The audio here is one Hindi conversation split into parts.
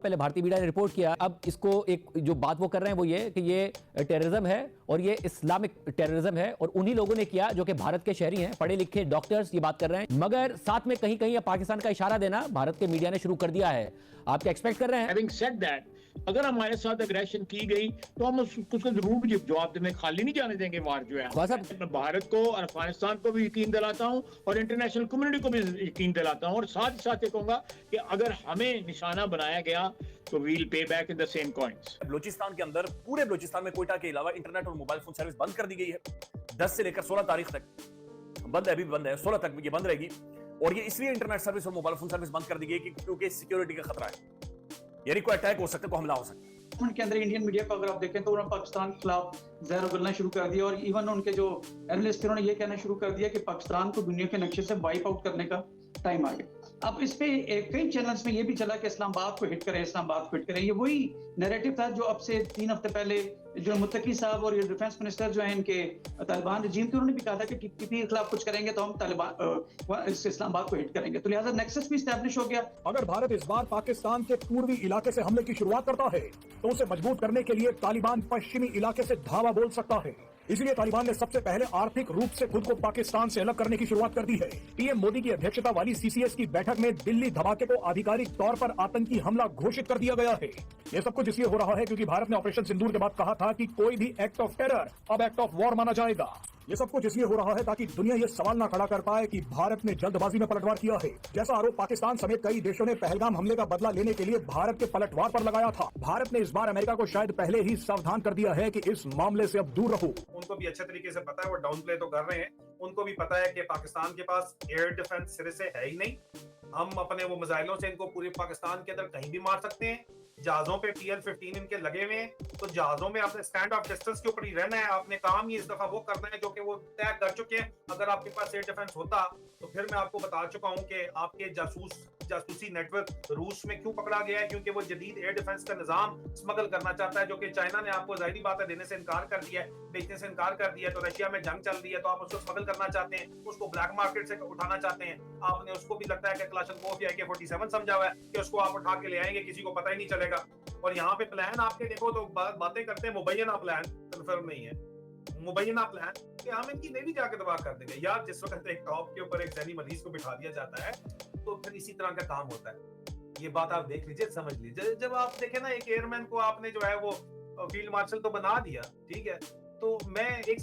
पहले भारतीय मीडिया ने रिपोर्ट किया, अब इसको एक जो बात वो कर रहे हैं वो ये कि ये टेररिज्म है और ये इस्लामिक टेररिज्म है, और उन्हीं लोगों ने किया जो कि भारत के शहरी हैं, पढ़े लिखे डॉक्टर्स ये बात कर रहे हैं। मगर साथ में कहीं कहीं पाकिस्तान का इशारा देना भारत के मीडिया ने शुरू कर दिया है। आप क्या एक्सपेक्ट कर रहे हैं? Having said that, अगर हमारे साथ अग्रेशन की गई तो हम उसको जरूर जवाब देने, खाली नहीं जाने देंगे वार जो है। मैं भारत को और अफगानिस्तान को भी यकीन दिलाता हूं और इंटरनेशनल कम्युनिटी को भी यकीन दिलाता हूं, और साथ ही साथ ये कहूंगा कि अगर हमें निशाना बनाया गया तो वील पे back in the same coins. Balochistan के अंदर, पूरे बलूचिस्तान में कोयटा के अलावा इंटरनेट और मोबाइल फोन सर्विस बंद कर दी गई है। 10 से लेकर 16 तारीख तक बंद है, अभी बंद है, 16 तक ये बंद रहेगी। और ये इसलिए इंटरनेट सर्विस और मोबाइल फोन सर्विस बंद कर दी गई क्योंकि सिक्योरिटी का खतरा है, यानी कोई अटैक हो सकता है, कोई हमला हो सकता है। उनके अंदर इंडियन मीडिया को अगर आप देखें तो उन्होंने पाकिस्तान के खिलाफ जहर उगलना शुरू कर दिया, और इवन उनके जो एनालिस्ट थे उन्होंने ये कहना शुरू कर दिया कि पाकिस्तान को दुनिया के नक्शे से वाइप आउट करने का टाइम आ गया। अब इस पे कई चैनल्स में ये भी चला कि इस्लामाबाद को हिट करें, इस्लामाबाद को हिट करें। ये वही नैरेटिव था जो अब से 3 हफ्ते पहले जो मुत्तकी साहब और ये डिफेंस मिनिस्टर जो है इनके तालिबान रजीम के, उन्होंने भी कहा था कि टीपीपी के खिलाफ कुछ करेंगे तो हम तालिबान इस्लामाबाद को हिट करेंगे। तो लिहाजा नेक्सस भी एस्टैब्लिश हो गया। अगर भारत इस बार पाकिस्तान के पूर्वी इलाके से हमले की शुरुआत करता है तो उसे मजबूत करने के लिए तालिबान पश्चिमी इलाके से धावा बोल सकता है। इसलिए तालिबान ने सबसे पहले आर्थिक रूप से खुद को पाकिस्तान से अलग करने की शुरुआत कर दी है। पीएम मोदी की अध्यक्षता वाली सीसीएस की बैठक में दिल्ली धमाके को आधिकारिक तौर पर आतंकी हमला घोषित कर दिया गया है। ये सब कुछ इसलिए हो रहा है क्योंकि भारत ने ऑपरेशन सिंदूर के बाद कहा था कि कोई भी एक्ट ऑफ टेरर अब एक्ट ऑफ वॉर माना जाएगा। ये सब कुछ इसलिए हो रहा है ताकि दुनिया ये सवाल ना खड़ा कर पाए कि भारत ने जल्दबाजी में पलटवार किया है, जैसा आरोप पाकिस्तान समेत कई देशों ने पहलगाम हमले का बदला लेने के लिए भारत के पलटवार पर लगाया था। भारत ने इस बार अमेरिका को शायद पहले ही सावधान कर दिया है कि इस मामले से अब दूर रहो। उनको भी अच्छे तरीके से पता है, वो डाउन प्ले तो कर रहे हैं। उनको भी पता है कि पाकिस्तान के पास एयर डिफेंस सिरे से है ही नहीं। हम अपने वो मिसाइलों से इनको पूरे पाकिस्तान के अंदर कहीं भी मार सकते हैं। जहाजों पे PL-15 इनके लगे हुए हैं, तो जहाजों में आपने स्टैंड ऑफ डिस्टेंस के ऊपर ही रहना है। आपने काम ही इस दफा वो करना है जो कि वो तय कर चुके हैं। अगर आपके पास एयर डिफेंस होता तो फिर मैं आपको बता चुका हूं कि आपके जासूसी नेटवर्क रूस में क्यों पकड़ा गया है, क्योंकि वो जदीद एयर डिफेंस का निजाम स्मगल करना चाहता है, जो कि चाइना ने आपको जाहिर बात है देने से इनकार कर दिया है, बेचने से इनकार कर दिया है। तो रशिया में जंग चल रही है तो आप उसको स्मगल करना चाहते हैं, उसको ब्लैक मार्केट से उठाना चाहते हैं। आपने उसको भी लगता है कि क्लाशनकोव या AK-47 समझा हुआ है कि उसको आप उठा के ले आएंगे, किसी को पता ही नहीं चलेगा। और यहाँ पे प्लान आपके देखो तो बातें करते हैं, मुबैना प्लान कंफर्म नहीं है। मुबैना प्लान कि हम इनकी नेवी जाके तबाह कर देंगे। यार जिस वक्त एक टॉप के ऊपर एक सैनी मरीज को बिठा दिया जाता है तो फिर इसी तरह का काम होता है। ये बात आप देख लीजिए, समझ लीजिए। जब आप देखें ना, एक एयरमैन को आपने जो है वो फील्ड मार्शल तो बना दिया, ठीक है। तो मैं एक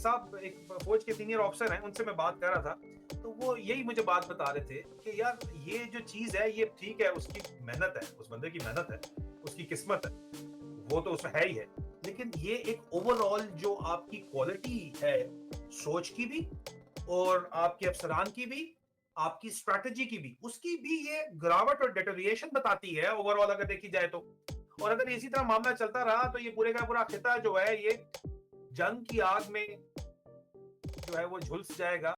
फौज के सीनियर ऑफिसर हैं, उनसे मैं बात कर रहा था, तो वो यही मुझे बात बता रहे थे कि यार ये जो चीज है ये ठीक है, उसकी मेहनत है, उस बंदे की मेहनत है, उसकी किस्मत है, वो तो उसमें है ही है। लेकिन ये एक ओवरऑल जो आपकी क्वालिटी है, सोच की भी और आपके अफसरान की भी, आपकी स्ट्रैटेजी की भी, उसकी भी ये गिरावट और डिटेरिएशन बताती है ओवरऑल अगर देखी जाए तो। और अगर इसी तरह मामला चलता रहा तो ये पूरे का पूरा खिता जो है ये जंग की आग में जो है वो झुलस जाएगा।